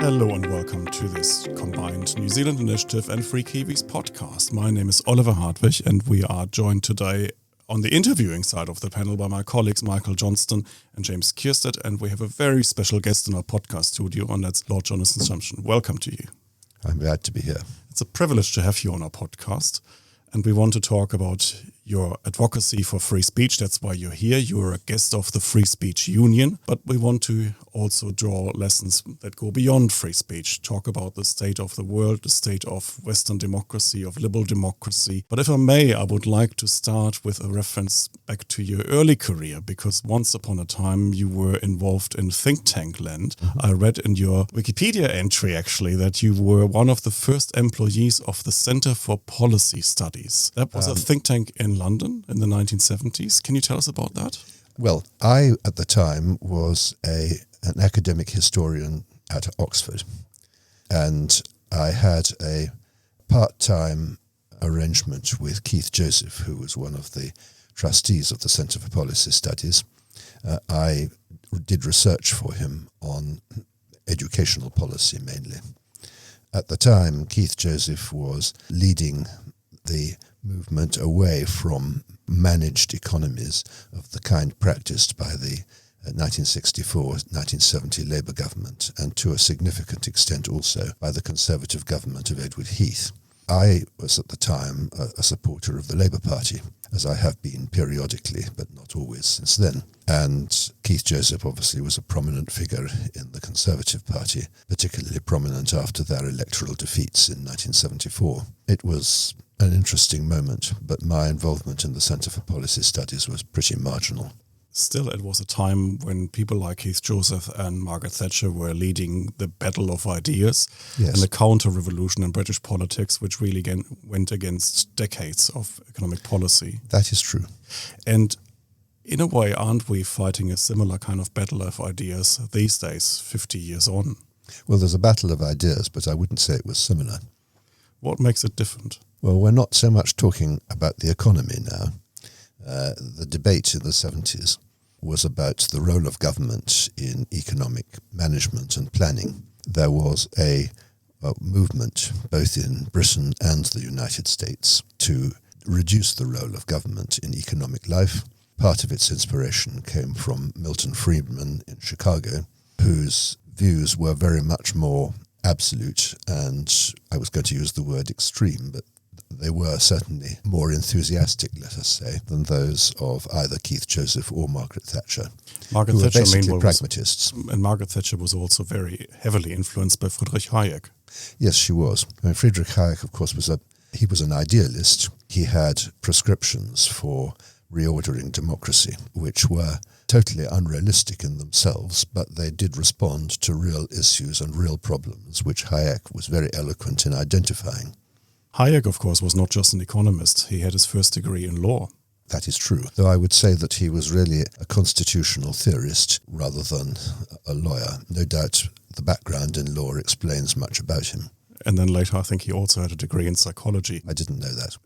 Hello and welcome to this combined New Zealand Initiative and Free Kiwis podcast. My name is Oliver Hartwig and we are joined today on the interviewing side of the panel by my colleagues Michael Johnston and James Kierstead, and we have a very special guest in our podcast studio, and that's Lord Sumption. Welcome to you. I'm glad to be here. It's a privilege to have you on our podcast, and we want to talk about your advocacy for free speech. That's why you're here. You're a guest of the Free Speech Union, but we want to also draw lessons that go beyond free speech, talk about the state of the world, the state of Western democracy, of liberal democracy. But if I may, I would like to start with a reference back to your early career, because once upon a time you were involved in think tank land. I read in your Wikipedia entry, actually, that you were one of the first employees of the Center for Policy Studies. That was a think tank in London in the 1970s. Can you tell us about that? Well, I, at the time, was an academic historian at Oxford, and I had a part-time arrangement with Keith Joseph, who was one of the trustees of the Centre for Policy Studies. I did research for him on educational policy mainly. At the time, Keith Joseph was leading the movement away from managed economies of the kind practiced by the 1964-1970 Labour government, and to a significant extent also by the Conservative government of Edward Heath. I was at the time a supporter of the Labour Party, as I have been periodically, but not always since then. And Keith Joseph obviously was a prominent figure in the Conservative Party, particularly prominent after their electoral defeats in 1974. It was an interesting moment, but my involvement in the Centre for Policy Studies was pretty marginal. Still, it was a time when people like Keith Joseph and Margaret Thatcher were leading the battle of ideas, yes, and the counter-revolution in British politics, which really went against decades of economic policy. That is true. And in a way, aren't we fighting a similar kind of battle of ideas these days, 50 years on? Well, there's a battle of ideas, but I wouldn't say it was similar. What makes it different? Well, we're not so much talking about the economy now. The debate in the 70s was about the role of government in economic management and planning. There was a movement, both in Britain and the United States, to reduce the role of government in economic life. Part of its inspiration came from Milton Friedman in Chicago, whose views were very much more absolute, and I was going to use the word extreme, but they were certainly more enthusiastic, let us say, than those of either Keith Joseph or Margaret Thatcher. Margaret who Thatcher, were basically pragmatists. And Margaret Thatcher was also very heavily influenced by Friedrich Hayek. Yes, she was. Friedrich Hayek, of course, was an idealist. He had prescriptions for reordering democracy, which were totally unrealistic in themselves, but they did respond to real issues and real problems, which Hayek was very eloquent in identifying. Hayek, of course, was not just an economist. He had his first degree in law. That is true, though I would say that he was really a constitutional theorist rather than a lawyer. No doubt the background in law explains much about him. And then later, I think he also had a degree in psychology. I didn't know that.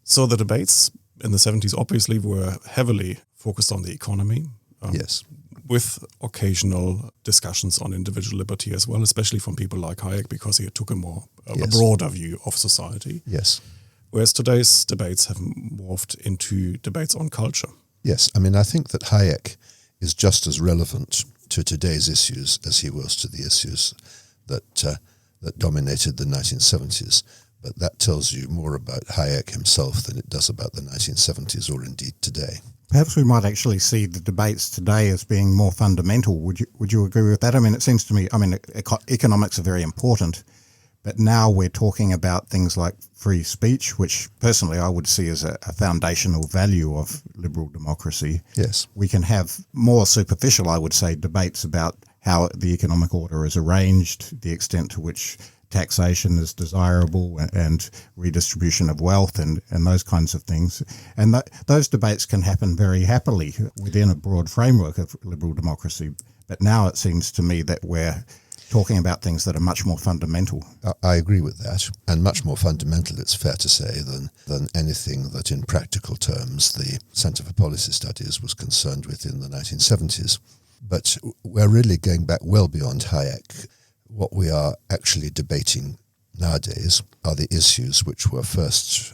So the debates in the 70s obviously were heavily focused on the economy. Yes. With occasional discussions on individual liberty as well, especially from people like Hayek, because he took a broader view of society. Yes. Whereas today's debates have morphed into debates on culture. Yes. I mean, I think that Hayek is just as relevant to today's issues as he was to the issues that dominated the 1970s. But that tells you more about Hayek himself than it does about the 1970s or indeed today. Perhaps we might actually see the debates today as being more fundamental. Would you agree with that? I mean, it seems to me, economics are very important, but now we're talking about things like free speech, which personally I would see as a foundational value of liberal democracy. Yes. We can have more superficial, I would say, debates about how the economic order is arranged, the extent to which taxation is desirable and redistribution of wealth and those kinds of things. And those debates can happen very happily within a broad framework of liberal democracy. But now it seems to me that we're talking about things that are much more fundamental. I agree with that, and much more fundamental, it's fair to say, than anything that in practical terms the Centre for Policy Studies was concerned with in the 1970s. But we're really going back well beyond Hayek. what we are actually debating nowadays are the issues which were first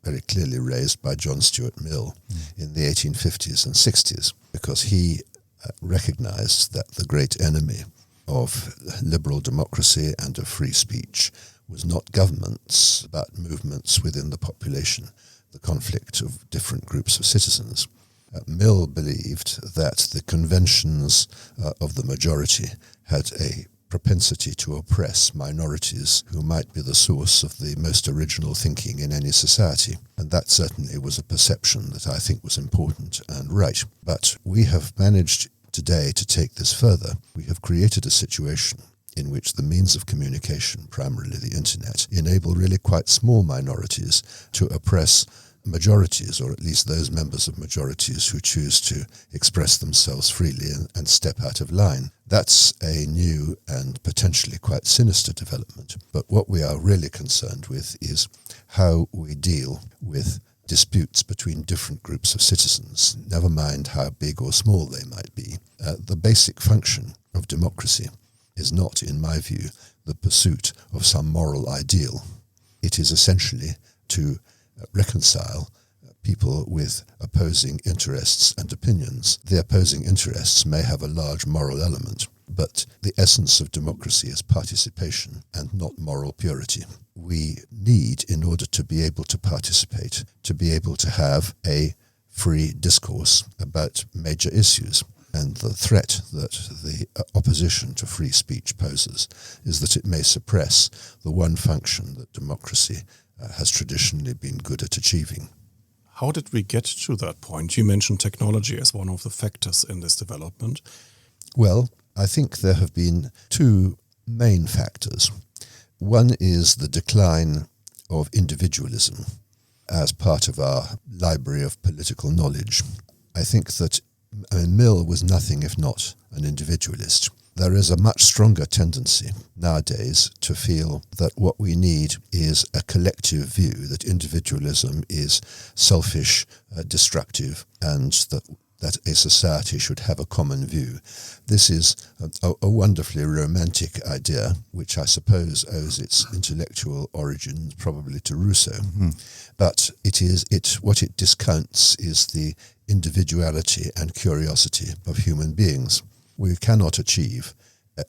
very clearly raised by John Stuart Mill in the 1850s and 60s, because he recognized that the great enemy of liberal democracy and of free speech was not governments, but movements within the population, the conflict of different groups of citizens. Mill believed that the conventions of the majority had a propensity to oppress minorities who might be the source of the most original thinking in any society. And that certainly was a perception that I think was important and right. But we have managed today to take this further. We have created a situation in which the means of communication, primarily the internet, enable really quite small minorities to oppress majorities, or at least those members of majorities who choose to express themselves freely and step out of line. That's a new and potentially quite sinister development. But what we are really concerned with is how we deal with disputes between different groups of citizens, never mind how big or small they might be. The basic function of democracy is not, in my view, the pursuit of some moral ideal. It is essentially to reconcile people with opposing interests and opinions. The opposing interests may have a large moral element, but the essence of democracy is participation and not moral purity. We need, in order to be able to participate, to be able to have a free discourse about major issues. And the threat that the opposition to free speech poses is that it may suppress the one function that democracy has traditionally been good at achieving. How did we get to that point? You mentioned technology as one of the factors in this development. Well, I think there have been two main factors. One is the decline of individualism as part of our library of political knowledge. I think that Mill was nothing if not an individualist. There is a much stronger tendency nowadays to feel that what we need is a collective view, that individualism is selfish, destructive, and that a society should have a common view. This is a wonderfully romantic idea, which I suppose owes its intellectual origins probably to Rousseau. Mm-hmm. But what it discounts is the individuality and curiosity of human beings. We cannot achieve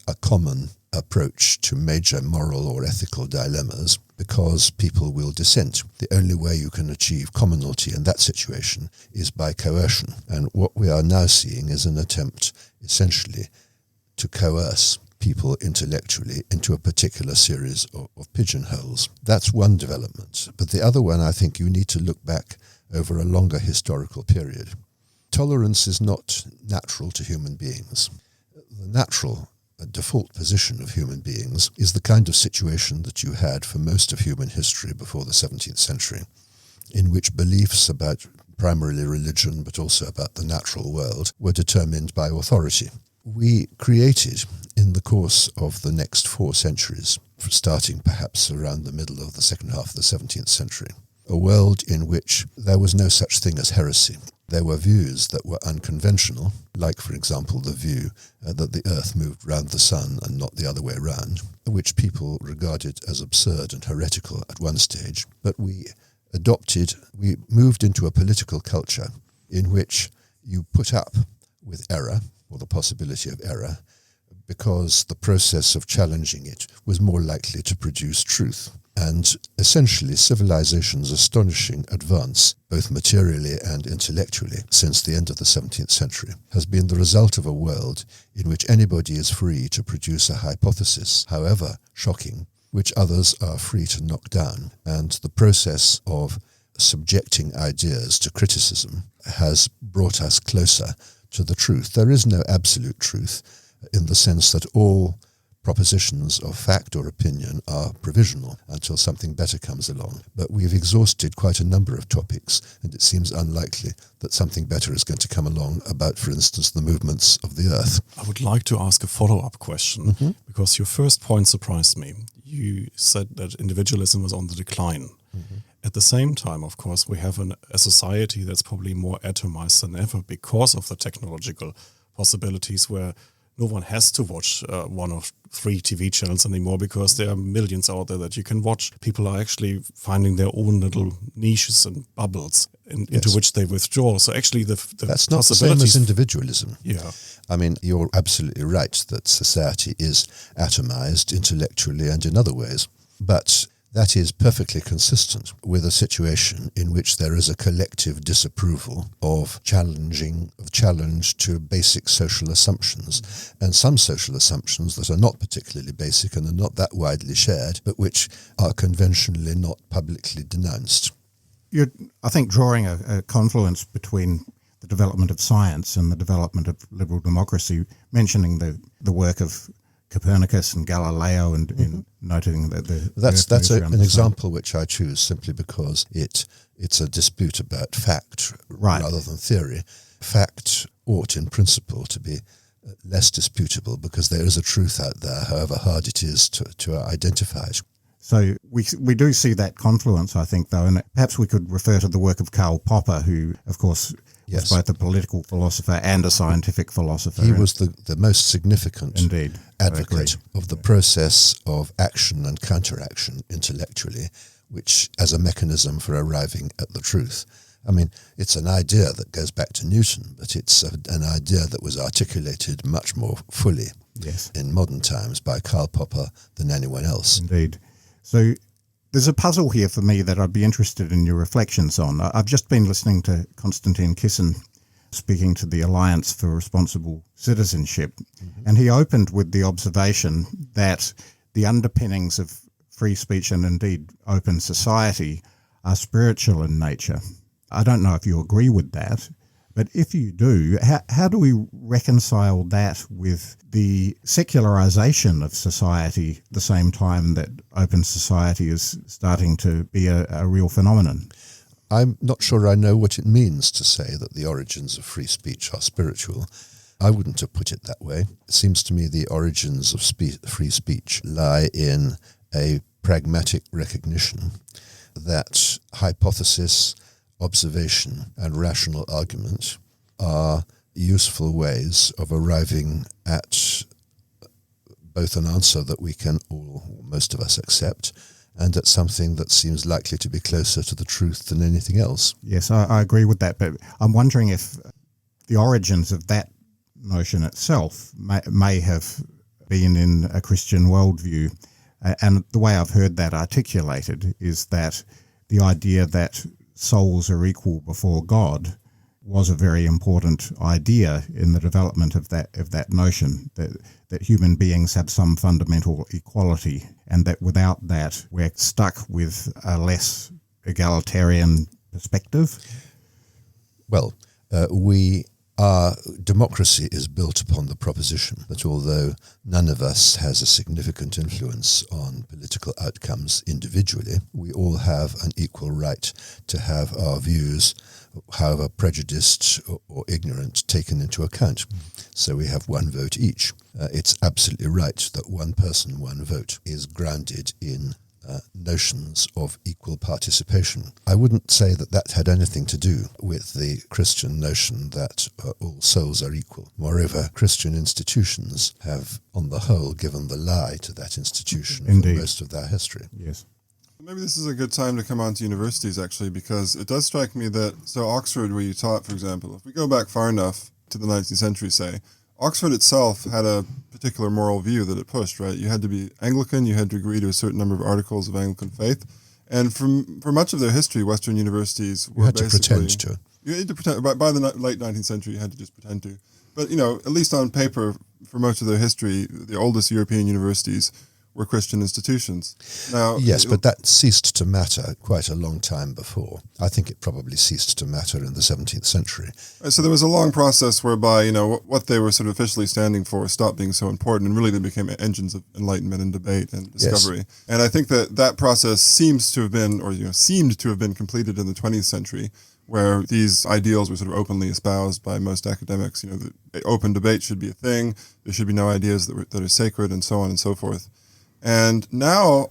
a common approach to major moral or ethical dilemmas because people will dissent. The only way you can achieve commonality in that situation is by coercion. And what we are now seeing is an attempt essentially to coerce people intellectually into a particular series of pigeonholes. That's one development. But the other one, I think you need to look back over a longer historical period. Tolerance is not natural to human beings. The natural default position of human beings is the kind of situation that you had for most of human history before the 17th century, in which beliefs about primarily religion, but also about the natural world, were determined by authority. We created, in the course of the next 4 centuries, starting perhaps around the middle of the second half of the 17th century, a world in which there was no such thing as heresy. There were views that were unconventional, like, for example, the view that the Earth moved round the sun and not the other way round, which people regarded as absurd and heretical at one stage. But we moved into a political culture in which you put up with error, or the possibility of error, because the process of challenging it was more likely to produce truth. And essentially, civilization's astonishing advance, both materially and intellectually, since the end of the 17th century, has been the result of a world in which anybody is free to produce a hypothesis, however shocking, which others are free to knock down. And the process of subjecting ideas to criticism has brought us closer to the truth. There is no absolute truth in the sense that all propositions of fact or opinion are provisional until something better comes along. But we've exhausted quite a number of topics, and it seems unlikely that something better is going to come along about, for instance, the movements of the Earth. I would like to ask a follow-up question, because your first point surprised me. You said that individualism was on the decline. At the same time, of course, we have a society that's probably more atomized than ever because of the technological possibilities, where no one has to watch one of 3 TV channels anymore, because there are millions out there that you can watch. People are actually finding their own little niches and bubbles into which they withdraw. So actually that's not the same as individualism. Yeah. I mean, you're absolutely right that society is atomized intellectually and in other ways. But that is perfectly consistent with a situation in which there is a collective disapproval of challenge to basic social assumptions, and some social assumptions that are not particularly basic and are not that widely shared, but which are conventionally not publicly denounced. You're, I think, drawing a confluence between the development of science and the development of liberal democracy, mentioning the work of Copernicus and Galileo, and in noting that that's an example which I choose simply because it's a dispute about fact rather than theory. Fact ought in principle to be less disputable because there is a truth out there, however hard it is to identify it. So we do see that confluence, I think, though, and perhaps we could refer to the work of Karl Popper, who, of course, was both a political philosopher and a scientific philosopher. He was the most significant advocate of the process of action and counteraction intellectually, which as a mechanism for arriving at the truth. I mean, it's an idea that goes back to Newton, but it's an idea that was articulated much more fully in modern times by Karl Popper than anyone else. Indeed. So there's a puzzle here for me that I'd be interested in your reflections on. I've just been listening to Konstantin Kisin speaking to the Alliance for Responsible Citizenship, and he opened with the observation that the underpinnings of free speech and indeed open society are spiritual in nature. I don't know if you agree with that, but if you do, how do we reconcile that with the secularization of society at the same time that open society is starting to be a real phenomenon? I'm not sure I know what it means to say that the origins of free speech are spiritual. I wouldn't have put it that way. It seems to me the origins of free speech lie in a pragmatic recognition that hypothesis, observation and rational argument are useful ways of arriving at both an answer that we can all, most of us, accept, and at something that seems likely to be closer to the truth than anything else. Yes, I agree with that, but I'm wondering if the origins of that notion itself may have been in a Christian worldview. And the way I've heard that articulated is that the idea that souls are equal before God was a very important idea in the development of that notion, that human beings have some fundamental equality, and that without that we're stuck with a less egalitarian perspective. Well, democracy is built upon the proposition that although none of us has a significant influence on political outcomes individually, we all have an equal right to have our views, however prejudiced or ignorant, taken into account. So we have one vote each. It's absolutely right that one person, one vote is grounded in notions of equal participation. I wouldn't say that had anything to do with the Christian notion that all souls are equal. Moreover, Christian institutions have, on the whole, given the lie to that institution for most of their history. Yes. Maybe this is a good time to come on to universities, actually, because it does strike me that, so Oxford, where you taught, for example, if we go back far enough to the 19th century, say, Oxford itself had a particular moral view that it pushed, right? You had to be Anglican, you had to agree to a certain number of articles of Anglican faith. And for much of their history, Western universities were basically... You had to pretend. By the late 19th century, you had to just pretend to. But, at least on paper, for most of their history, the oldest European universities were Christian institutions. Now, yes, but that ceased to matter quite a long time before. I think it probably ceased to matter in the 17th century. So there was a long process whereby, what they were sort of officially standing for stopped being so important, and really they became engines of enlightenment and debate and discovery. Yes. And I think that process seems to have been, seemed to have been completed in the 20th century, where these ideals were sort of openly espoused by most academics. That open debate should be a thing, there should be no ideas that are sacred, and so on and so forth. And now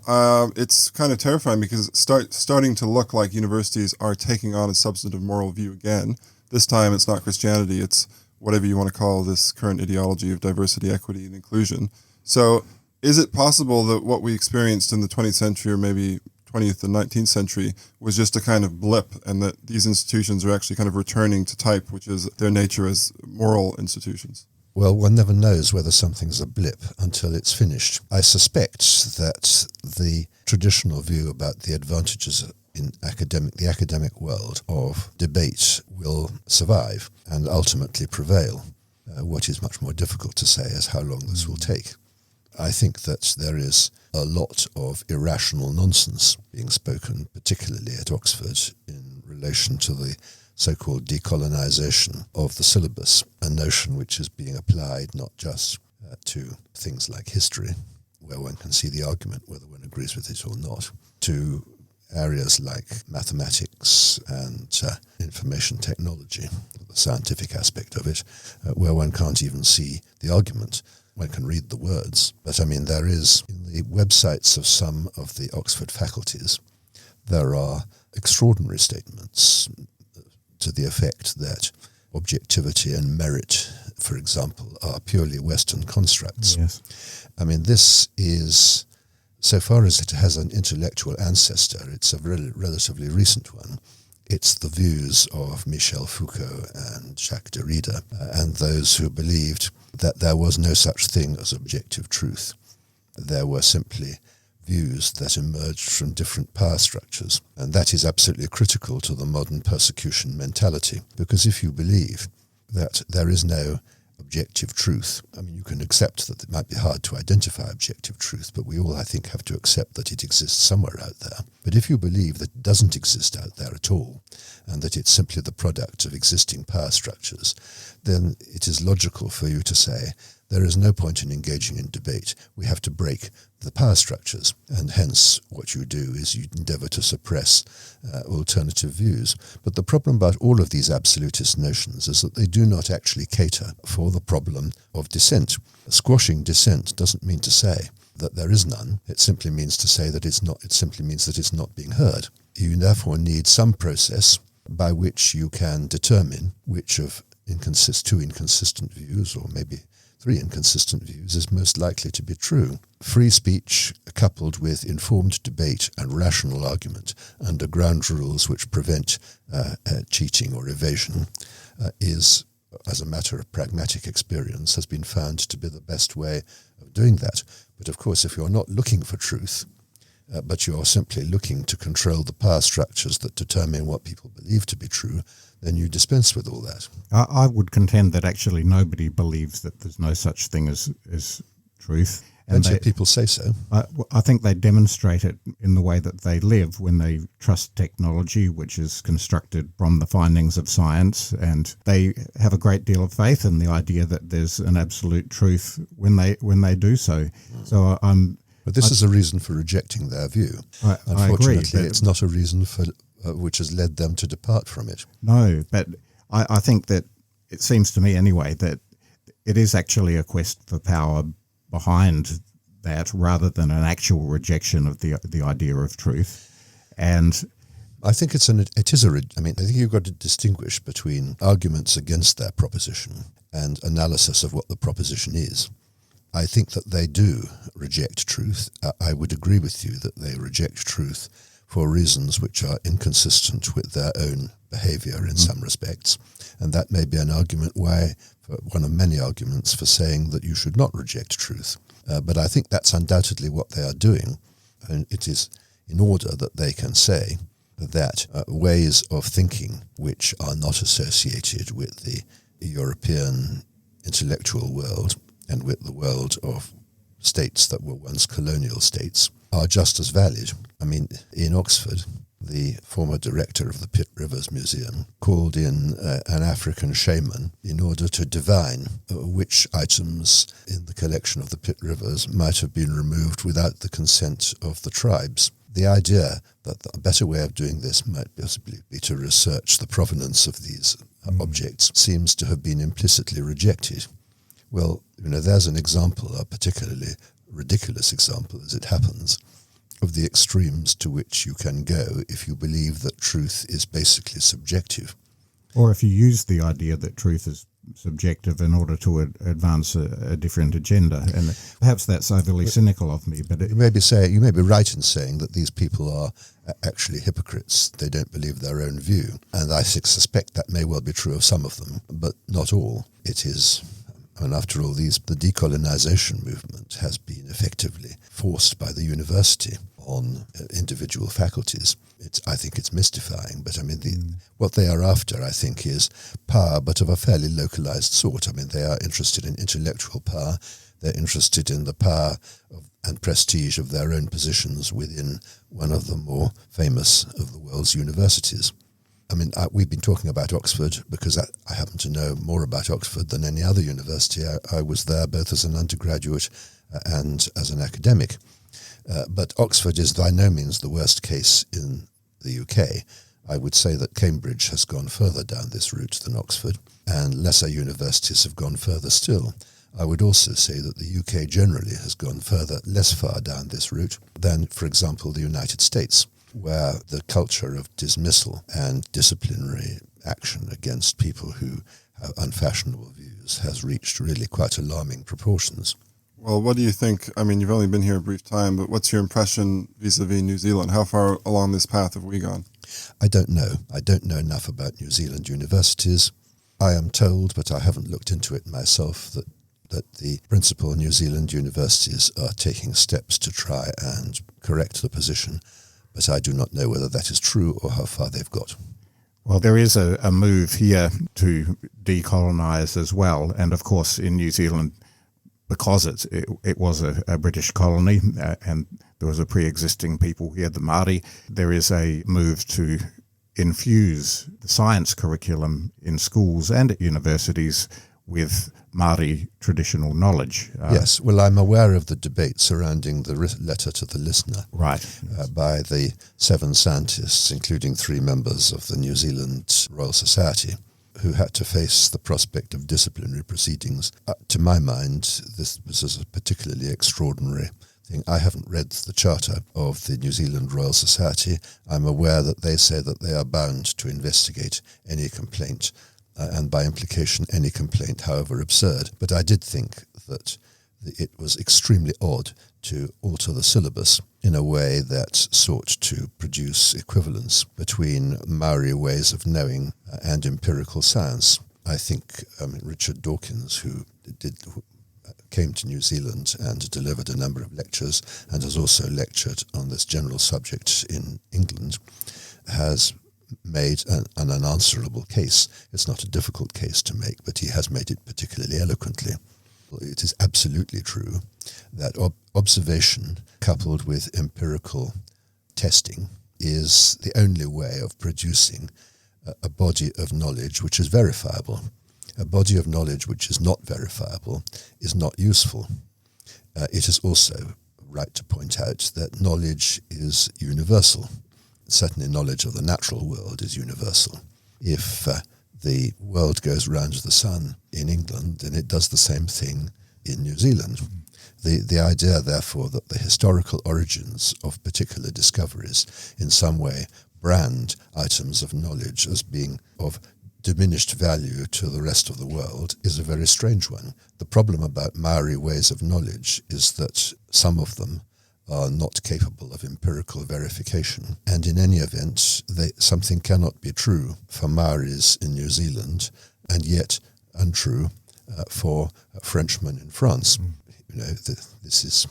it's kind of terrifying because it's starting to look like universities are taking on a substantive moral view again. This time it's not Christianity, it's whatever you want to call this current ideology of diversity, equity, and inclusion. So is it possible that what we experienced in the 20th century or maybe 20th and 19th century was just a kind of blip, and that these institutions are actually kind of returning to type, which is their nature as moral institutions? Well, one never knows whether something's a blip until it's finished. I suspect that the traditional view about the advantages in the academic world of debate will survive and ultimately prevail. What is much more difficult to say is how long this will take. I think that there is a lot of irrational nonsense being spoken, particularly at Oxford, in relation to the so-called decolonization of the syllabus, a notion which is being applied not just to things like history, where one can see the argument whether one agrees with it or not, to areas like mathematics and information technology, the scientific aspect of it, where one can't even see the argument. One can read the words. But I mean, there is, in the websites of some of the Oxford faculties, there are extraordinary statements to the effect that objectivity and merit, for example, are purely Western constructs. Yes. I mean, this is, so far as it has an intellectual ancestor, it's a relatively recent one. It's the views of Michel Foucault and Jacques Derrida, and those who believed that there was no such thing as objective truth. There were simply views that emerged from different power structures. And that is absolutely critical to the modern persecution mentality, because if you believe that there is no objective truth, I mean, you can accept that it might be hard to identify objective truth, but we all, I think, have to accept that it exists somewhere out there. But if you believe that it doesn't exist out there at all, and that it's simply the product of existing power structures, then it is logical for you to say there is no point in engaging in debate. We have to break the power structures, and hence what you do is you endeavour to suppress alternative views. But the problem about all of these absolutist notions is that they do not actually cater for the problem of dissent. Squashing dissent doesn't mean to say that there is none. It simply means to say that it's not. It simply means that it's not being heard. You therefore need some process by which you can determine which of two inconsistent views, or maybe 3 inconsistent views, is most likely to be true. Free speech, coupled with informed debate and rational argument under ground rules which prevent cheating or evasion, is, as a matter of pragmatic experience, has been found to be the best way of doing that. But of course, if you're not looking for truth, but you're simply looking to control the power structures that determine what people believe to be true, then you dispense with all that. I would contend that actually nobody believes that there's no such thing as truth. And people say so. I think they demonstrate it in the way that they live when they trust technology, which is constructed from the findings of science, and they have a great deal of faith in the idea that there's an absolute truth when they do so. So But this is a reason for rejecting their view. Unfortunately, I agree, it's not a reason for which has led them to depart from it. No, but I think that it seems to me anyway that it is actually a quest for power behind that, rather than an actual rejection of the idea of truth. And I think I think you've got to distinguish between arguments against that proposition and analysis of what the proposition is. I think that they do reject truth. I would agree with you that they reject truth for reasons which are inconsistent with their own behavior in some respects. And that may be an argument one of many arguments for saying that you should not reject truth. But I think that's undoubtedly what they are doing. And it is in order that they can say that ways of thinking which are not associated with the European intellectual world and with the world of states that were once colonial states are just as valid. I mean, in Oxford, the former director of the Pitt Rivers Museum called in an African shaman in order to divine which items in the collection of the Pitt Rivers might have been removed without the consent of the tribes. The idea that a better way of doing this might possibly be to research the provenance of these objects seems to have been implicitly rejected. Well, there's an example, a particularly ridiculous example as it happens, of the extremes to which you can go if you believe that truth is basically subjective. Or if you use the idea that truth is subjective in order to advance a different agenda. And perhaps that's overly cynical of me, but you may be right in saying that these people are actually hypocrites. They don't believe their own view. And I suspect that may well be true of some of them, but not all. It is, and after all, the decolonization movement has been effectively forced by the university on individual faculties. I think it's mystifying, but I mean, what they are after, I think, is power, but of a fairly localized sort. I mean, they are interested in intellectual power. They're interested in the power and prestige of their own positions within one of the more famous of the world's universities. I mean, we've been talking about Oxford because I happen to know more about Oxford than any other university. I was there both as an undergraduate and as an academic. But Oxford is by no means the worst case in the UK. I would say that Cambridge has gone further down this route than Oxford, and lesser universities have gone further still. I would also say that the UK generally has gone less far down this route than, for example, the United States, where the culture of dismissal and disciplinary action against people who have unfashionable views has reached really quite alarming proportions. Well, what do you think? I mean, you've only been here a brief time, but what's your impression vis-a-vis New Zealand? How far along this path have we gone? I don't know. I don't know enough about New Zealand universities. I am told, but I haven't looked into it myself, that the principal New Zealand universities are taking steps to try and correct the position, but I do not know whether that is true or how far they've got. Well, there is a move here to decolonize as well, and of course in New Zealand, because it was a British colony and there was a pre-existing people here, the Māori, there is a move to infuse the science curriculum in schools and at universities with Māori traditional knowledge. Yes, well, I'm aware of the debate surrounding the letter to the listener. Right. By the 7 scientists, including 3 members of the New Zealand Royal Society, who had to face the prospect of disciplinary proceedings. To my mind, this was a particularly extraordinary thing. I haven't read the charter of the New Zealand Royal Society. I'm aware that they say that they are bound to investigate any complaint, and by implication any complaint, however absurd. But I did think that it was extremely odd to alter the syllabus in a way that sought to produce equivalence between Maori ways of knowing and empirical science. I think Richard Dawkins, who came to New Zealand and delivered a number of lectures and has also lectured on this general subject in England, has made an unanswerable case. It's not a difficult case to make, but he has made it particularly eloquently. It is absolutely true that observation coupled with empirical testing is the only way of producing a body of knowledge which is verifiable. A body of knowledge which is not verifiable is not useful. It is also right to point out that knowledge is universal. Certainly knowledge of the natural world is universal. If the world goes round the sun in England, and it does the same thing in New Zealand. The idea, therefore, that the historical origins of particular discoveries in some way brand items of knowledge as being of diminished value to the rest of the world is a very strange one. The problem about Maori ways of knowledge is that some of them are not capable of empirical verification. And in any event, something cannot be true for Maoris in New Zealand and yet untrue for Frenchmen in France. You know, this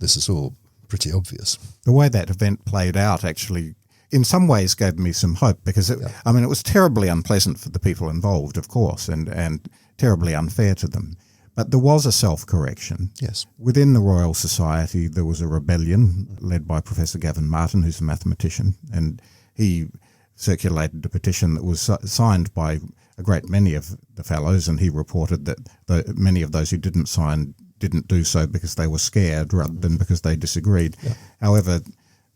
is all pretty obvious. The way that event played out actually in some ways gave me some hope because it was terribly unpleasant for the people involved, of course, and terribly unfair to them. But there was a self-correction. Yes. Within the Royal Society, there was a rebellion led by Professor Gavin Martin, who's a mathematician, and he circulated a petition that was signed by a great many of the fellows, and he reported that many of those who didn't sign didn't do so because they were scared rather than because they disagreed. Yeah. However,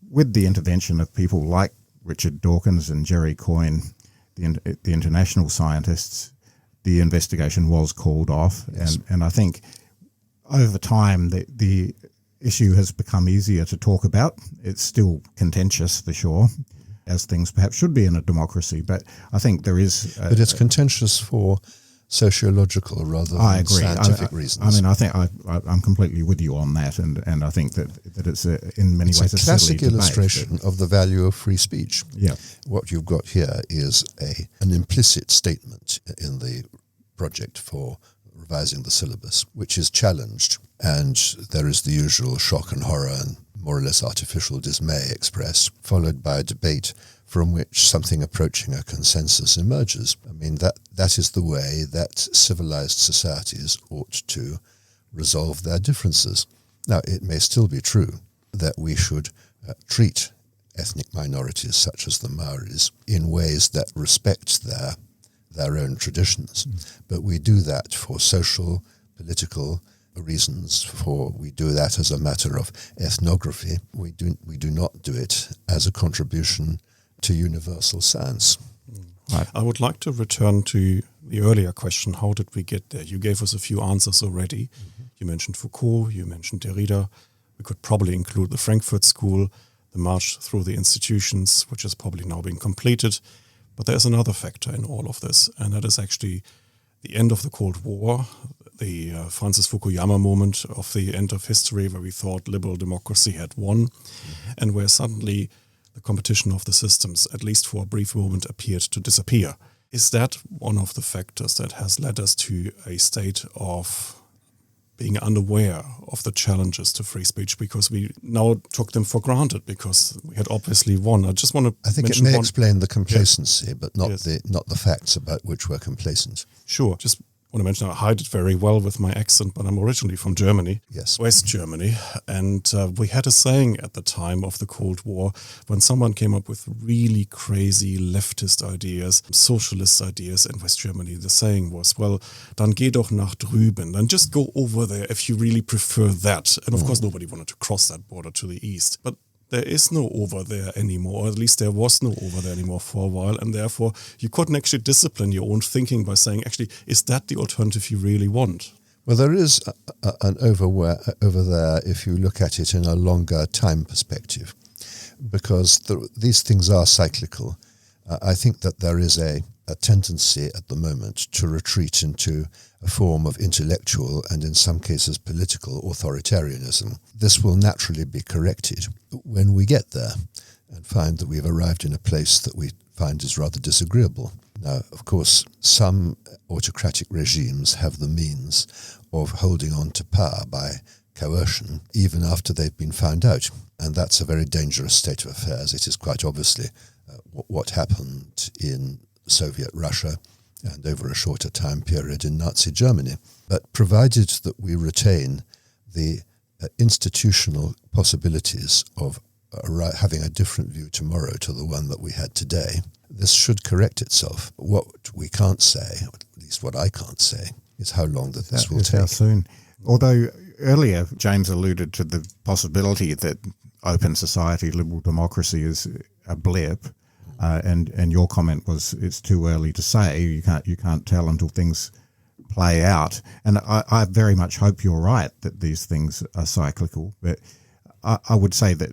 with the intervention of people like Richard Dawkins and Jerry Coyne, the international scientists, the investigation was called off. Yes. And I think over time the issue has become easier to talk about. It's still contentious for sure, as things perhaps should be in a democracy, but I think there is... but it's contentious for sociological rather I than agree. scientific reasons. I mean, I think I'm completely with you on that, and I think that it's in many ways a classic silly illustration of the value of free speech. Yeah. What you've got here is an implicit statement in the project for revising the syllabus, which is challenged, and there is the usual shock and horror and more or less artificial dismay expressed, followed by a debate from which something approaching a consensus emerges. I mean, that is the way that civilized societies ought to resolve their differences. Now, it may still be true that we should treat ethnic minorities such as the Maoris in ways that respect their own traditions, but we do that for social, political reasons. We do that as a matter of ethnography. We do not do it as a contribution to universal science. Right. I would like to return to the earlier question, how did we get there? You gave us a few answers already. Mm-hmm. You mentioned Foucault, you mentioned Derrida. We could probably include the Frankfurt School, the march through the institutions, which is probably now being completed. But there's another factor in all of this, and that is actually the end of the Cold War, the Francis Fukuyama moment of the end of history, where we thought liberal democracy had won, and where suddenly the competition of the systems, at least for a brief moment, appeared to disappear. Is that one of the factors that has led us to a state of being unaware of the challenges to free speech, because we now took them for granted because we had obviously won? I just want to I think it may explain the complacency, but not Yes. the facts about which we're complacent. Sure. Just want to mention I hide it very well with my accent, but I'm originally from Germany, Yes. West Germany. And we had a saying at the time of the Cold War when someone came up with really crazy leftist ideas, socialist ideas in West Germany. The saying was, well, dann geh doch nach drüben. Then just go over there if you really prefer that. And of course, nobody wanted to cross that border to the east. But there is no over there anymore, or at least there was no over there anymore for a while, and therefore you couldn't actually discipline your own thinking by saying, actually, is that the alternative you really want? Well, there is an over there if you look at it in a longer time perspective, because these things are cyclical. I think that there is a tendency at the moment to retreat into a form of intellectual and in some cases political authoritarianism. This will naturally be corrected when we get there and find that we've arrived in a place that we find is rather disagreeable. Now, of course, some autocratic regimes have the means of holding on to power by coercion even after they've been found out, and that's a very dangerous state of affairs. It is quite obviously what happened in Soviet Russia and over a shorter time period in Nazi Germany. But provided that we retain the institutional possibilities of having a different view tomorrow to the one that we had today, this should correct itself. What we can't say, or at least what I can't say, is how long this will take. How soon. Although earlier James alluded to the possibility that open society, liberal democracy is a blip, and your comment was it's too early to say. You can't tell until things play out. And I very much hope you're right that these things are cyclical. But I would say that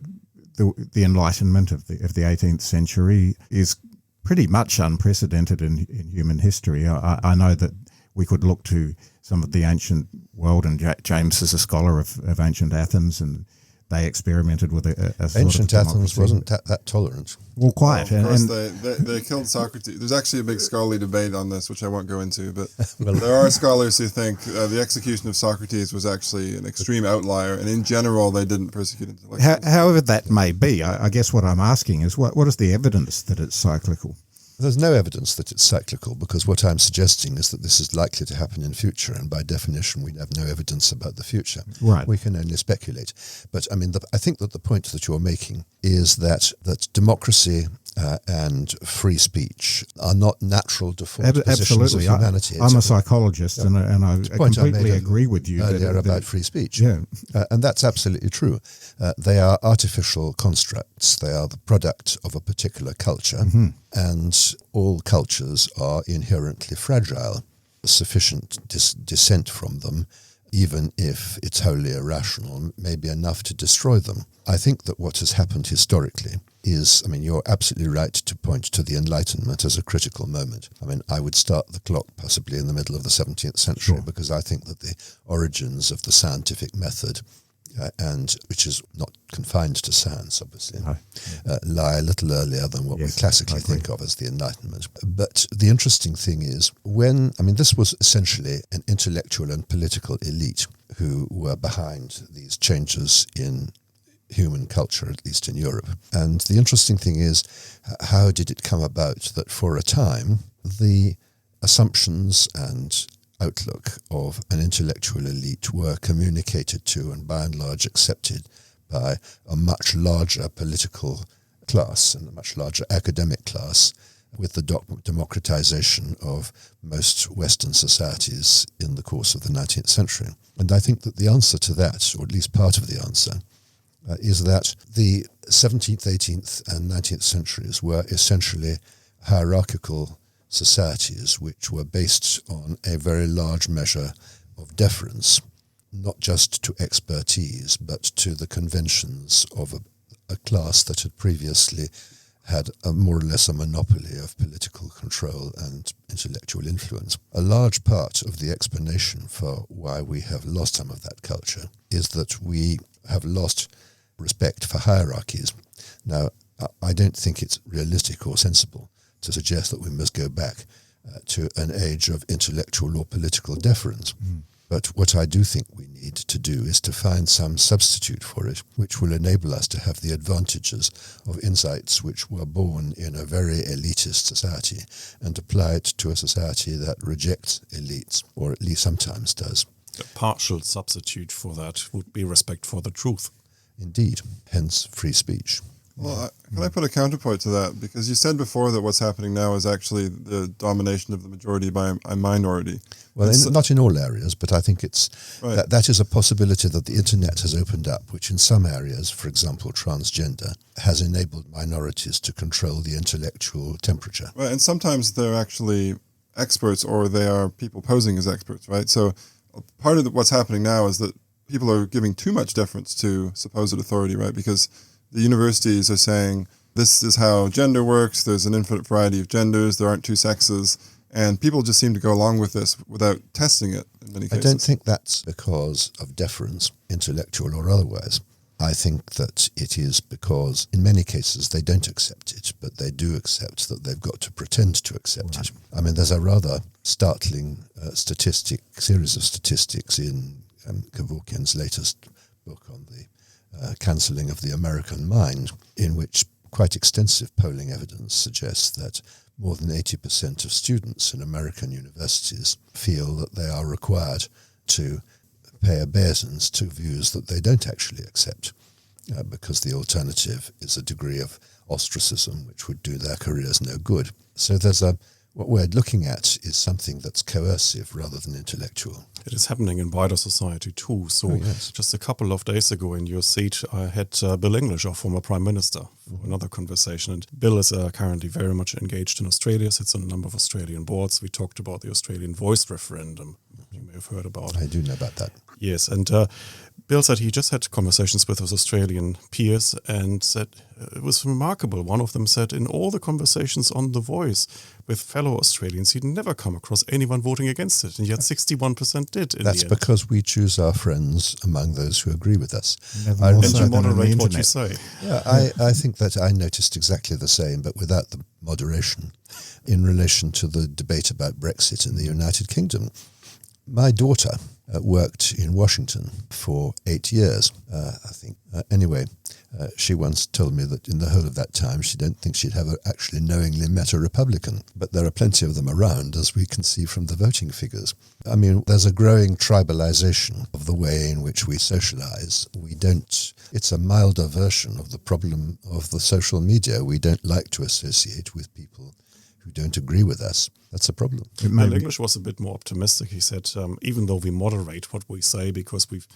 the Enlightenment of the 18th century is pretty much unprecedented in human history. I know that we could look to some of the ancient world, and James is a scholar of ancient Athens, and they experimented with a ancient sort of Athens wasn't that tolerant. Well, quite. Well, of course, they killed Socrates. There's actually a big scholarly debate on this, which I won't go into, but there are scholars who think the execution of Socrates was actually an extreme outlier, and in general, they didn't persecute intellectuals. However that may be, I guess what I'm asking is what is the evidence that it's cyclical? There's no evidence that it's cyclical, because what I'm suggesting is that this is likely to happen in future, and by definition we have no evidence about the future. Right. We can only speculate. But I mean, I think that the point that you're making is that democracy and free speech are not natural default positions of humanity. I'm a psychologist, and I completely agree with you earlier about free speech. Yeah. And that's absolutely true. They are artificial constructs. They are the product of a particular culture, and all cultures are inherently fragile. Sufficient dissent from them, even if it's wholly irrational, may be enough to destroy them. I think that what has happened historically is, I mean, you're absolutely right to point to the Enlightenment as a critical moment. I mean, I would start the clock possibly in the middle of the 17th century, because I think that the origins of the scientific method, and which is not confined to science, obviously, lie a little earlier than what we classically think of as the Enlightenment. But the interesting thing is this was essentially an intellectual and political elite who were behind these changes in human culture, at least in Europe. And the interesting thing is, how did it come about that for a time the assumptions and outlook of an intellectual elite were communicated to and by and large accepted by a much larger political class and a much larger academic class with the democratization of most Western societies in the course of the 19th century? And I think that the answer to that, or at least part of the answer, is that the 17th, 18th and 19th centuries were essentially hierarchical societies which were based on a very large measure of deference, not just to expertise, but to the conventions of a class that had previously had more or less a monopoly of political control and intellectual influence. A large part of the explanation for why we have lost some of that culture is that we have lost respect for hierarchies. Now, I don't think it's realistic or sensible to suggest that we must go back to an age of intellectual or political deference. But what I do think we need to do is to find some substitute for it, which will enable us to have the advantages of insights which were born in a very elitist society and apply it to a society that rejects elites, or at least sometimes does. A partial substitute for that would be respect for the truth. Indeed, hence free speech. Well, can I put a counterpoint to that? Because you said before that what's happening now is actually the domination of the majority by a minority. Well, not in all areas, but I think it's that is a possibility that the internet has opened up, which in some areas, for example, transgender, has enabled minorities to control the intellectual temperature. Right, and sometimes they're actually experts, or they are people posing as experts, right? So part of what's happening now is that people are giving too much deference to supposed authority, right? Because the universities are saying, this is how gender works, there's an infinite variety of genders, there aren't two sexes, and people just seem to go along with this without testing it in many cases. I don't think that's because of deference, intellectual or otherwise. I think that it is because, in many cases, they don't accept it, but they do accept that they've got to pretend to accept it. I mean, there's a rather startling series of statistics in Kevorkian's latest book on the cancelling of the American mind, in which quite extensive polling evidence suggests that more than 80% of students in American universities feel that they are required to pay obeisance to views that they don't actually accept, because the alternative is a degree of ostracism which would do their careers no good. So what we're looking at is something that's coercive rather than intellectual. It is happening in wider society too. So just a couple of days ago in your seat, I had Bill English, our former Prime Minister, for another conversation. And Bill is currently very much engaged in Australia, sits on a number of Australian boards. We talked about the Australian voice referendum. You may have heard about. I do know about that. Yes, and Bill said he just had conversations with his Australian peers and said it was remarkable. One of them said in all the conversations on The Voice with fellow Australians, he'd never come across anyone voting against it, and yet 61% did in That's the end. because we choose our friends among those who agree with us. And you moderate what you say. Yeah, I think that I noticed exactly the same, but without the moderation, in relation to the debate about Brexit in the United Kingdom. My daughter worked in Washington for 8 years, I think. Anyway, she once told me that in the whole of that time she didn't think she'd ever actually knowingly met a Republican. But there are plenty of them around, as we can see from the voting figures. I mean, there's a growing tribalization of the way in which we socialize. It's a milder version of the problem of the social media. We don't like to associate with people who don't agree with us. That's a problem. Bill English was a bit more optimistic. He said, even though we moderate what we say because we've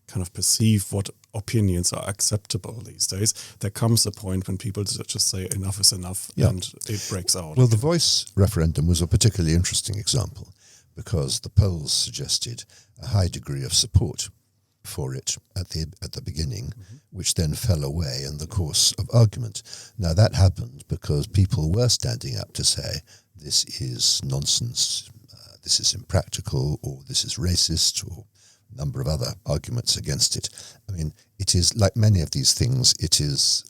kind of perceive what opinions are acceptable these days, there comes a point when people just say enough is enough and it breaks out. Well, the Voice referendum was a particularly interesting example because the polls suggested a high degree of support for it at the beginning, which then fell away in the course of argument. Now that happened because people were standing up to say this is nonsense, this is impractical, or this is racist, or a number of other arguments against it. I mean, it is like many of these things. It is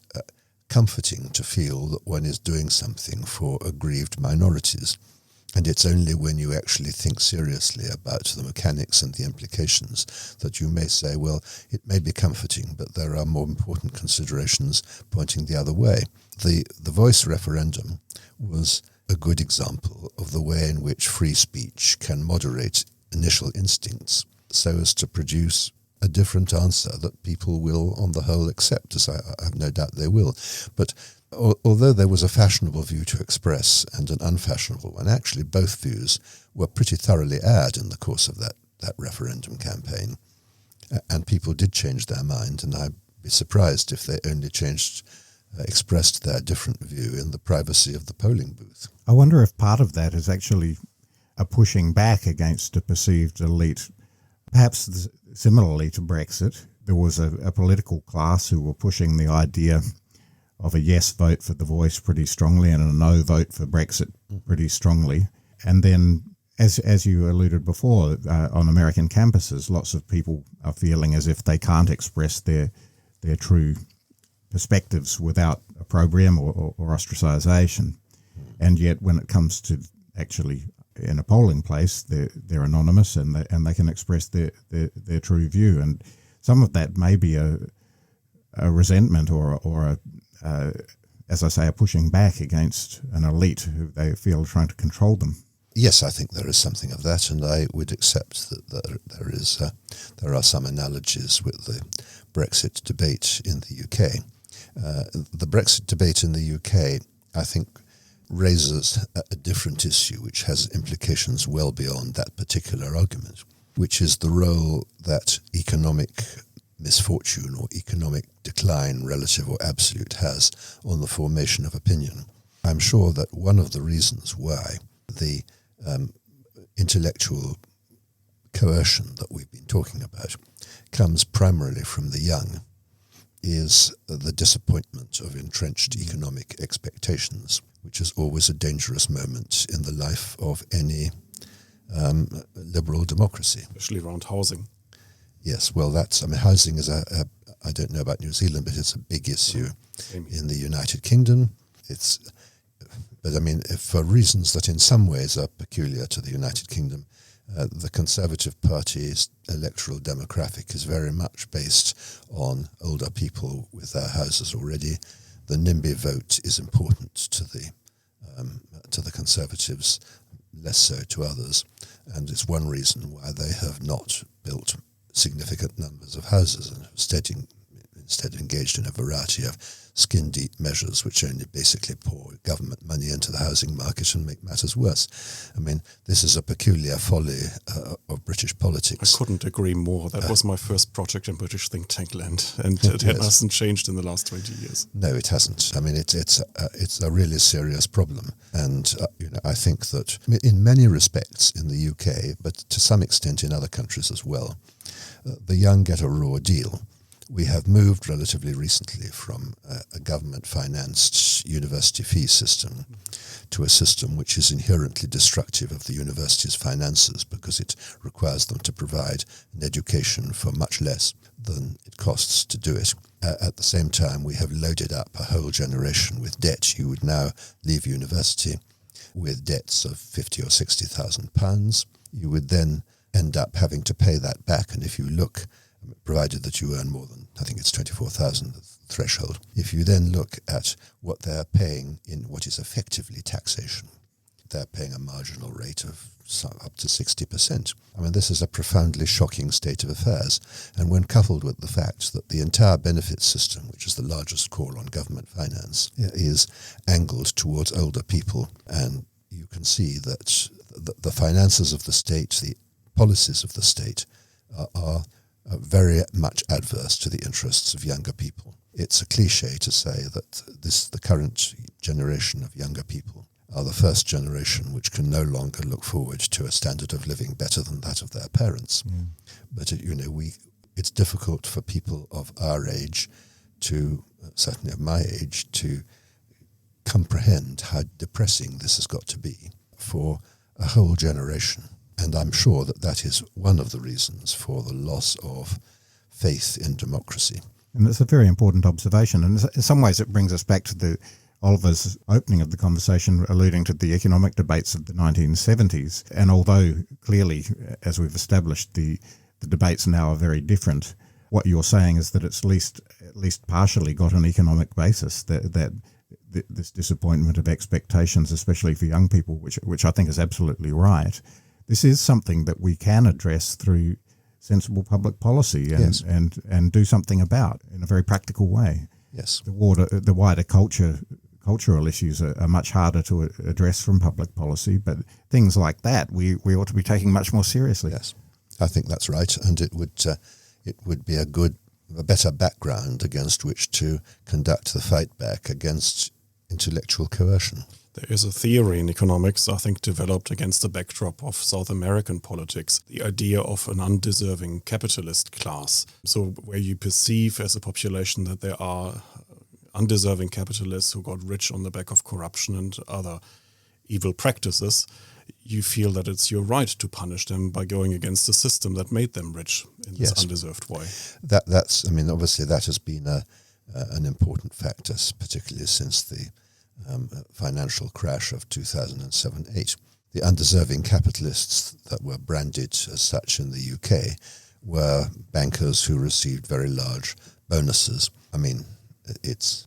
comforting to feel that one is doing something for aggrieved minorities. And it's only when you actually think seriously about the mechanics and the implications that you may say, well, it may be comforting, but there are more important considerations pointing the other way. The voice referendum was a good example of the way in which free speech can moderate initial instincts so as to produce a different answer that people will, on the whole, accept, as I have no doubt they will. But although there was a fashionable view to express and an unfashionable one, actually both views were pretty thoroughly aired in the course of that referendum campaign. And people did change their mind, and I'd be surprised if they only expressed their different view in the privacy of the polling booth. I wonder if part of that is actually a pushing back against a perceived elite. Perhaps similarly to Brexit, there was a political class who were pushing the idea of a yes vote for the voice pretty strongly and a no vote for Brexit pretty strongly. And then, as you alluded before, on American campuses, lots of people are feeling as if they can't express their true perspectives without opprobrium or ostracization. And yet when it comes to actually in a polling place, they're anonymous and they can express their true view. And some of that may be a resentment or as I say, a pushing back against an elite who they feel are trying to control them. Yes, I think there is something of that, and I would accept that there are some analogies with the Brexit debate in the UK. The Brexit debate in the UK, I think, raises a different issue which has implications well beyond that particular argument, which is the role that economic misfortune or economic decline, relative or absolute, has on the formation of opinion. I'm sure that one of the reasons why the intellectual coercion that we've been talking about comes primarily from the young is the disappointment of entrenched economic expectations, which is always a dangerous moment in the life of any liberal democracy. Especially around housing. Yes, well, housing is I don't know about New Zealand, but it's a big issue in the United Kingdom. But I mean, for reasons that in some ways are peculiar to the United Kingdom, the Conservative Party's electoral demographic is very much based on older people with their houses already. The NIMBY vote is important to the Conservatives, less so to others, and it's one reason why they have not built significant numbers of houses and instead engaged in a variety of skin-deep measures which only basically pour government money into the housing market and make matters worse. I mean, this is a peculiar folly of British politics. I couldn't agree more. That was my first project in British think tank land, and it hasn't changed in the last 20 years. No, it hasn't. I mean, it's a really serious problem, and I think that in many respects in the UK, but to some extent in other countries as well, the young get a raw deal. We have moved relatively recently from a government-financed university fee system to a system which is inherently destructive of the university's finances because it requires them to provide an education for much less than it costs to do it. At the same time, we have loaded up a whole generation with debt. You would now leave university with debts of £50,000 or £60,000. You would then end up having to pay that back, and if you look, provided that you earn more than, I think it's 24,000 threshold. If you then look at what they're paying in what is effectively taxation, they're paying a marginal rate of up to 60%. I mean, this is a profoundly shocking state of affairs. And when coupled with the fact that the entire benefits system, which is the largest call on government finance, is angled towards older people, and you can see that the finances of the state, the policies of the state are very much adverse to the interests of younger people. It's a cliche to say that the current generation of younger people are the first generation which can no longer look forward to a standard of living better than that of their parents. But it's difficult for people of our age to, certainly of my age, to comprehend how depressing this has got to be for a whole generation. And I'm sure that that is one of the reasons for the loss of faith in democracy. And it's a very important observation. And in some ways it brings us back to Oliver's opening of the conversation, alluding to the economic debates of the 1970s. And although clearly, as we've established, the debates now are very different, what you're saying is that it's at least partially got an economic basis, that this disappointment of expectations, especially for young people, which I think is absolutely right. This is something that we can address through sensible public policy and do something about in a very practical way. Yes. The wider cultural issues are much harder to address from public policy, but things like that we ought to be taking much more seriously. Yes, I think that's right, and it would be a better background against which to conduct the fight back against intellectual coercion. There is a theory in economics, I think, developed against the backdrop of South American politics, the idea of an undeserving capitalist class. So where you perceive as a population that there are undeserving capitalists who got rich on the back of corruption and other evil practices, you feel that it's your right to punish them by going against the system that made them rich in this undeserved way. That's obviously that has been an important factor, particularly since the financial crash of 2007-8. The undeserving capitalists that were branded as such in the UK were bankers who received very large bonuses. I mean,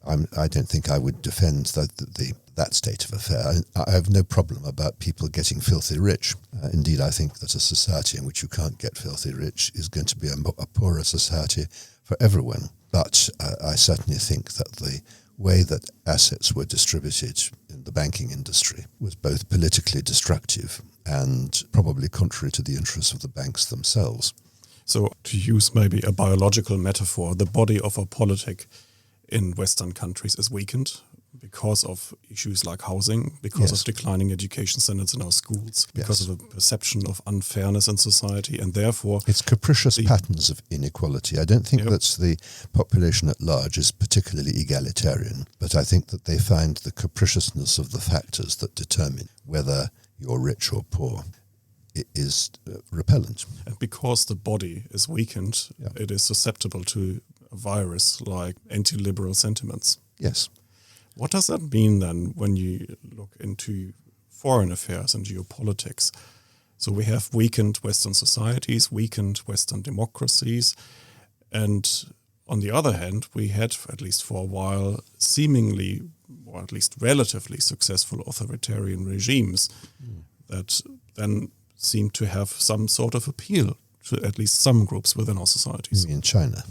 I don't think I would defend that state of affair. I have no problem about people getting filthy rich. Indeed, I think that a society in which you can't get filthy rich is going to be a poorer society for everyone. But I certainly think that the way that assets were distributed in the banking industry was both politically destructive and probably contrary to the interests of the banks themselves. So to use maybe a biological metaphor, the body of a politic in Western countries is weakened because of issues like housing, because of declining education standards in our schools, because of a perception of unfairness in society, and therefore it's capricious patterns of inequality. I don't think that the population at large is particularly egalitarian, but I think that they find the capriciousness of the factors that determine whether you're rich or poor is repellent. And because the body is weakened, it is susceptible to a virus like anti-liberal sentiments. Yes. What does that mean then when you look into foreign affairs and geopolitics? So we have weakened Western societies, weakened Western democracies, and on the other hand, we had, at least for a while, seemingly, or at least relatively successful authoritarian regimes that then seem to have some sort of appeal to at least some groups within our societies. In China?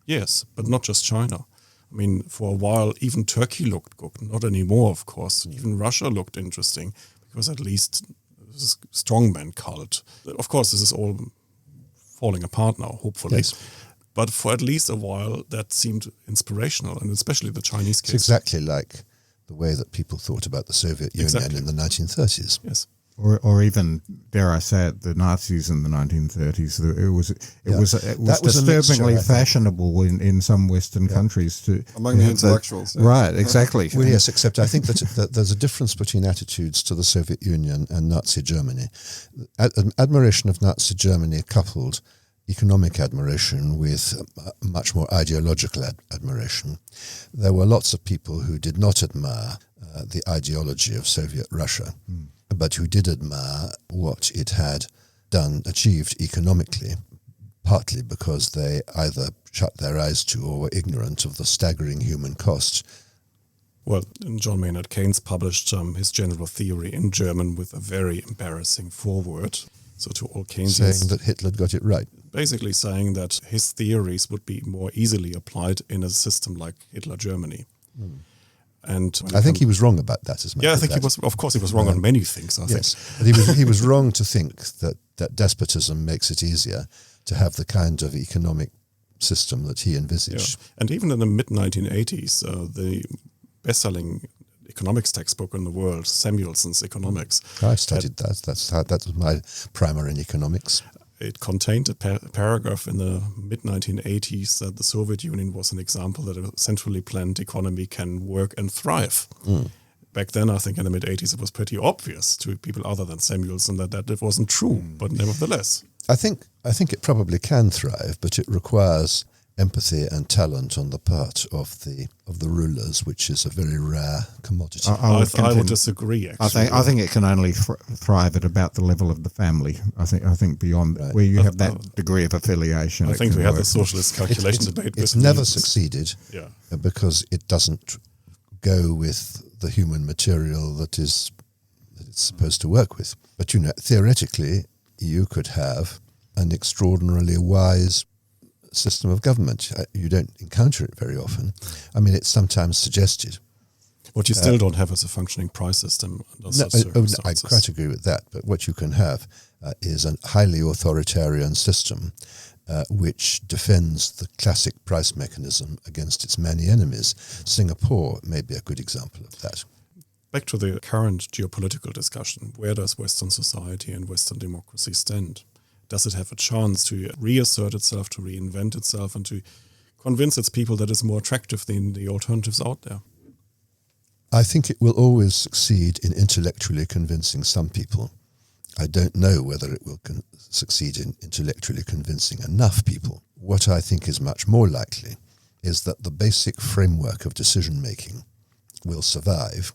Yes, but not just China. I mean, for a while, even Turkey looked good. Not anymore, of course. Even Russia looked interesting because at least this strongman cult. Of course, this is all falling apart now, hopefully. Yes. But for at least a while, that seemed inspirational, and especially the Chinese case. It's exactly like the way that people thought about the Soviet Union in the 1930s. Yes. Or even, dare I say it, the Nazis in the 1930s. It was disturbingly fashionable in some Western countries to among the intellectuals. Right, exactly. Well, yes, except I think that there's a difference between attitudes to the Soviet Union and Nazi Germany. Admiration of Nazi Germany coupled economic admiration with much more ideological admiration. There were lots of people who did not admire the ideology of Soviet Russia, but who did admire what it had achieved economically, partly because they either shut their eyes to or were ignorant of the staggering human costs. Well, John Maynard Keynes published his general theory in German with a very embarrassing foreword. So to all Keynesians, saying that Hitler got it right. Basically saying that his theories would be more easily applied in a system like Hitler Germany. And I think he was wrong about that as much. I think he was. Of course, he was wrong on many things. I think. But he was wrong to think that despotism makes it easier to have the kind of economic system that he envisaged. Yeah. And even in the mid-1980s, the best-selling economics textbook in the world, Samuelson's Economics. I studied that. That was my primer in economics. it contained a paragraph in the mid-1980s that the Soviet Union was an example that a centrally planned economy can work and thrive. Back then, I think in the mid-80s, it was pretty obvious to people other than Samuelson that it wasn't true, but nevertheless. I think it probably can thrive, but it requires empathy and talent on the part of the rulers, which is a very rare commodity. I would disagree. Actually, I think it can only thrive at about the level of the family. I think beyond where you have that degree of affiliation. I think we had the socialist calculation debate. It's never succeeded, yeah, because it doesn't go with the human material that it's supposed to work with. But theoretically, you could have an extraordinarily wise system of government. You don't encounter it very often. I mean, it's sometimes suggested. What you still don't have is a functioning price system. I quite agree with that. But what you can have is a highly authoritarian system which defends the classic price mechanism against its many enemies. Singapore may be a good example of that. Back to the current geopolitical discussion. Where does Western society and Western democracy stand? Does it have a chance to reassert itself, to reinvent itself, and to convince its people that it's more attractive than the alternatives out there? I think it will always succeed in intellectually convincing some people. I don't know whether it will succeed in intellectually convincing enough people. What I think is much more likely is that the basic framework of decision-making will survive,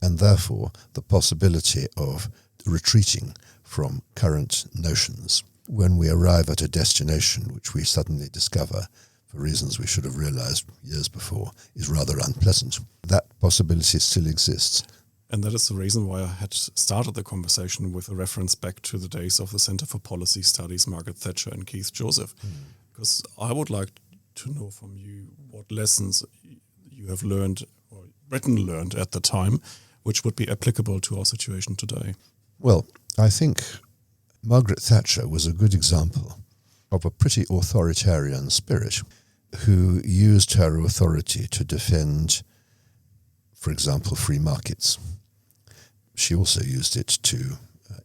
and therefore the possibility of retreating from current notions when we arrive at a destination which we suddenly discover, for reasons we should have realized years before, is rather unpleasant. That possibility still exists. And that is the reason why I had started the conversation with a reference back to the days of the Center for Policy Studies, Margaret Thatcher and Keith Joseph. Because I would like to know from you what lessons you have learned or Britain learned at the time, which would be applicable to our situation today. Well, I think Margaret Thatcher was a good example of a pretty authoritarian spirit who used her authority to defend, for example, free markets. She also used it to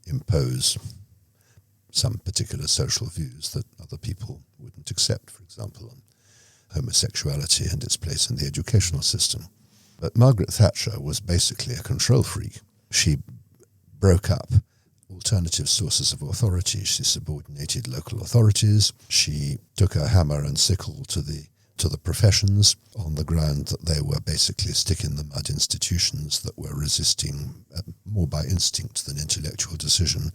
impose some particular social views that other people wouldn't accept, for example, on homosexuality and its place in the educational system. But Margaret Thatcher was basically a control freak. She broke up alternative sources of authority. She subordinated local authorities. She took her hammer and sickle to the professions on the ground that they were basically stick-in-the-mud institutions that were resisting, more by instinct than intellectual decision,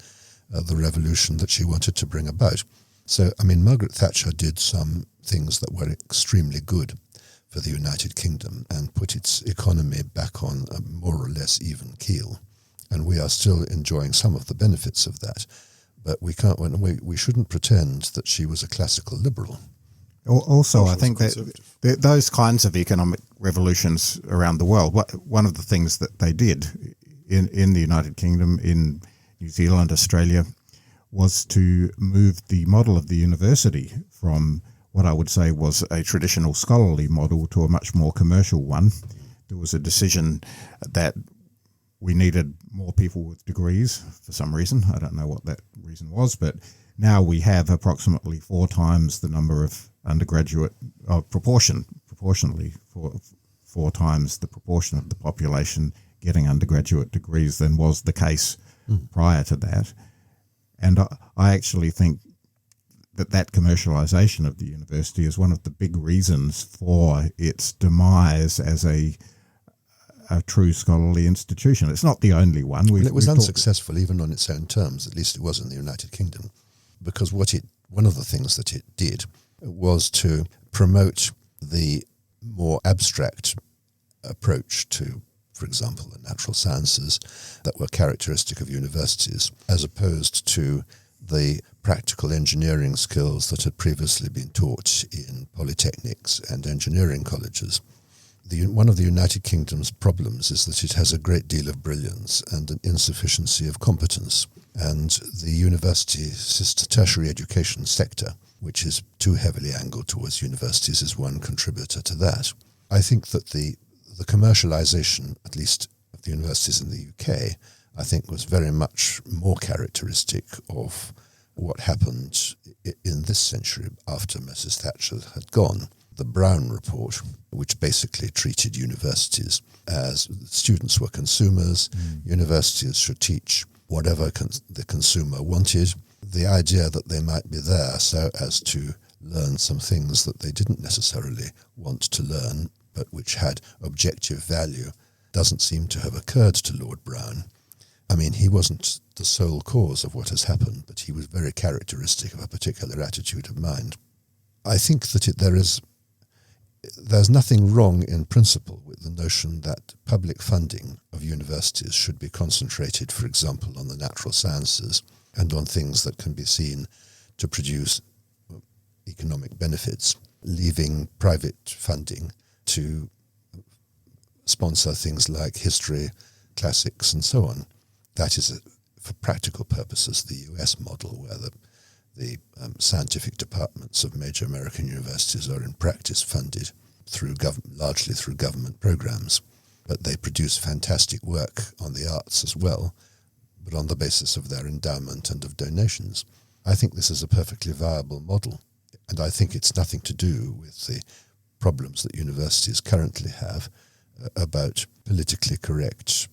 the revolution that she wanted to bring about. So, I mean, Margaret Thatcher did some things that were extremely good for the United Kingdom and put its economy back on a more or less even keel. And we are still enjoying some of the benefits of that. But we shouldn't pretend that she was a classical liberal. Also, I think that those kinds of economic revolutions around the world, one of the things that they did in the United Kingdom, in New Zealand, Australia, was to move the model of the university from what I would say was a traditional scholarly model to a much more commercial one. There was a decision that we needed more people with degrees for some reason. I don't know what that reason was, but now we have approximately 4 times the number of undergraduate, proportionally 4 times the proportion of the population getting undergraduate degrees than was the case prior to that. And I actually think that commercialization of the university is one of the big reasons for its demise as a true scholarly institution. It's not the only one. It was unsuccessful even on its own terms, at least it was in the United Kingdom, because one of the things that it did was to promote the more abstract approach to, for example, the natural sciences that were characteristic of universities, as opposed to the practical engineering skills that had previously been taught in polytechnics and engineering colleges. One of the United Kingdom's problems is that it has a great deal of brilliance and an insufficiency of competence. And the university tertiary education sector, which is too heavily angled towards universities, is one contributor to that. I think that the commercialization, at least of the universities in the UK, I think was very much more characteristic of what happened in this century after Mrs. Thatcher had gone. The Brown Report, which basically treated universities as students were consumers, universities should teach whatever the consumer wanted. The idea that they might be there so as to learn some things that they didn't necessarily want to learn, but which had objective value, doesn't seem to have occurred to Lord Brown. I mean, he wasn't the sole cause of what has happened, but he was very characteristic of a particular attitude of mind. I think that there's nothing wrong in principle with the notion that public funding of universities should be concentrated, for example, on the natural sciences and on things that can be seen to produce economic benefits, leaving private funding to sponsor things like history, classics, and so on. That is, for practical purposes, the US model, where the scientific departments of major American universities are in practice funded largely through government programs. But they produce fantastic work on the arts as well, but on the basis of their endowment and of donations. I think this is a perfectly viable model, and I think it's nothing to do with the problems that universities currently have about politically correct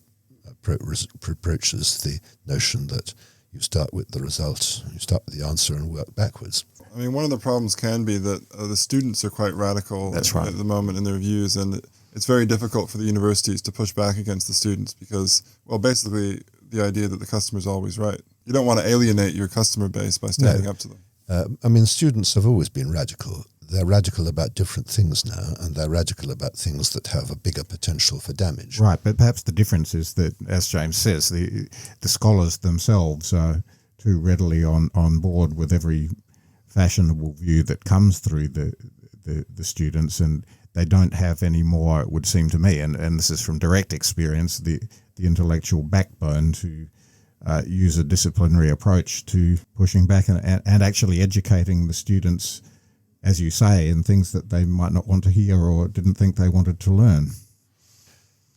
approaches, the notion that you start with the result, you start with the answer and work backwards. I mean, one of the problems can be that the students are quite radical That's right. at the moment in their views, and it's very difficult for the universities to push back against the students because, well, basically the idea that the customer is always right. You don't want to alienate your customer base by standing up to them. I mean, students have always been radical. They're radical about different things now, and they're radical about things that have a bigger potential for damage. Right, but perhaps the difference is that, as James says, the scholars themselves are too readily on board with every fashionable view that comes through the students, and they don't have any more, it would seem to me, and this is from direct experience, the intellectual backbone to use a disciplinary approach to pushing back and actually educating the students, as you say, in things that they might not want to hear or didn't think they wanted to learn.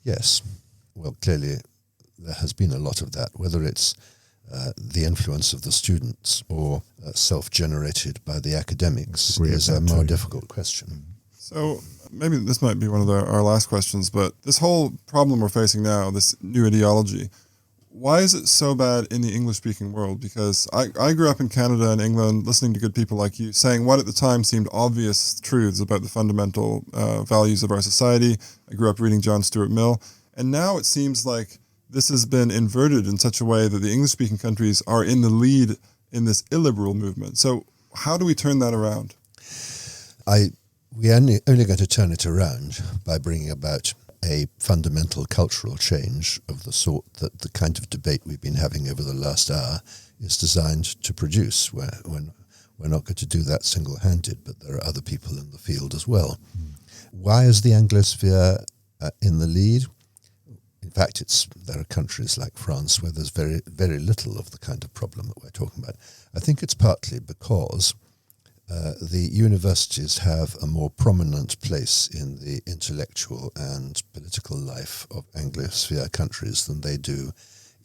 Yes. Well, clearly there has been a lot of that, whether it's the influence of the students or self-generated by the academics is a more difficult question. So maybe this might be one of our last questions, but this whole problem we're facing now, this new ideology, why is it so bad in the English-speaking world? Because I grew up in Canada and England listening to good people like you saying what at the time seemed obvious truths about the fundamental values of our society. I grew up reading John Stuart Mill. And now it seems like this has been inverted in such a way that the English-speaking countries are in the lead in this illiberal movement. So how do we turn that around? We're only going to turn it around by bringing about a fundamental cultural change of the sort that the kind of debate we've been having over the last hour is designed to produce. We're not going to do that single-handed, but there are other people in the field as well. Why is the Anglosphere in the lead? In fact, there are countries like France where there's very, very little of the kind of problem that we're talking about. I think it's partly because the universities have a more prominent place in the intellectual and political life of Anglosphere countries than they do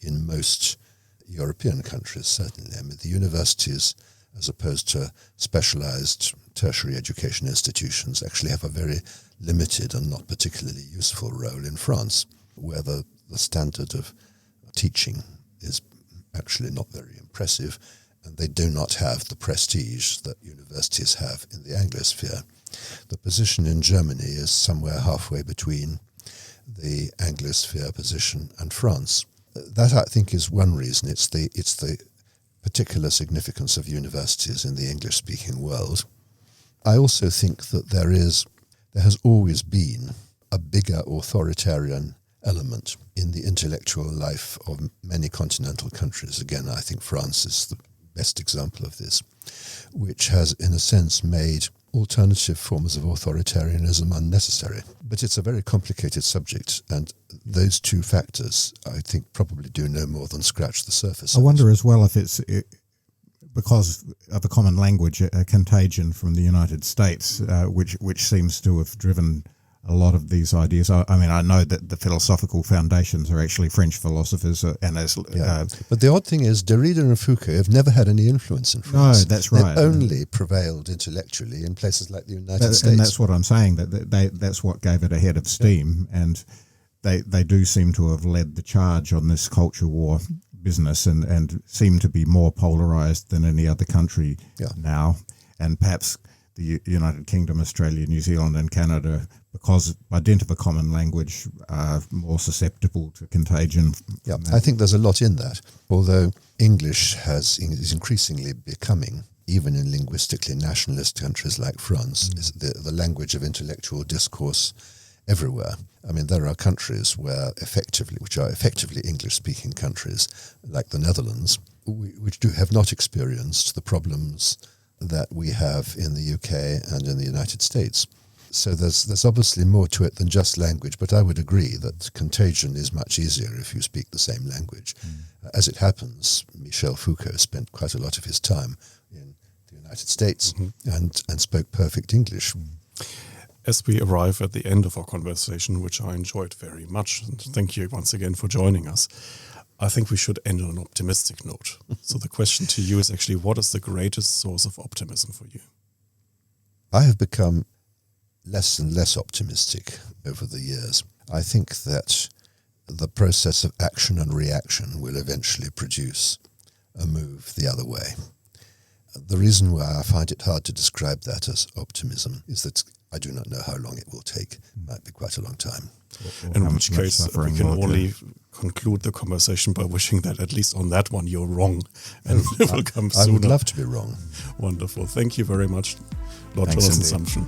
in most European countries, certainly. I mean, the universities, as opposed to specialized tertiary education institutions, actually have a very limited and not particularly useful role in France, where the standard of teaching is actually not very impressive, and they do not have the prestige that universities have in the Anglosphere. The position in Germany is somewhere halfway between the Anglosphere position and France. That, I think, is one reason. It's the particular significance of universities in the English-speaking world. I also think that there has always been a bigger authoritarian element in the intellectual life of many continental countries. Again, I think France is the best example of this, which has, in a sense, made alternative forms of authoritarianism unnecessary. But it's a very complicated subject, and those two factors, I think, probably do no more than scratch the surface. I wonder as well if it's because of a common language, a contagion from the United States, which seems to have driven a lot of these ideas. I mean, I know that the philosophical foundations are actually French philosophers, and as but the odd thing is, Derrida and Foucault have never had any influence in France. No, that's right. They've only prevailed intellectually in places like the United States. And that's what I'm saying. That's what gave it a head of steam, and they do seem to have led the charge on this culture war business, and seem to be more polarized than any other country now, and perhaps the United Kingdom, Australia, New Zealand, and Canada, because by dint of a common language, are more susceptible to contagion. Yeah, I think there's a lot in that. Although English is increasingly becoming, even in linguistically nationalist countries like France, is the language of intellectual discourse everywhere. I mean, there are countries which are effectively English-speaking countries, like the Netherlands, which have not experienced the problems that we have in the UK and in the United States. So there's obviously more to it than just language, but I would agree that contagion is much easier if you speak the same language. As it happens, Michel Foucault spent quite a lot of his time in the United States and spoke perfect English. As we arrive at the end of our conversation, which I enjoyed very much, and thank you once again for joining us, I think we should end on an optimistic note. So the question to you is actually, what is the greatest source of optimism for you? I have become less and less optimistic over the years. I think that the process of action and reaction will eventually produce a move the other way. The reason why I find it hard to describe that as optimism is that I do not know how long it will take. It might be quite a long time. In which case, we can only conclude the conversation by wishing that at least on that one you're wrong, and it will come sooner. I would love to be wrong. Wonderful. Thank you very much, Lord Sumption.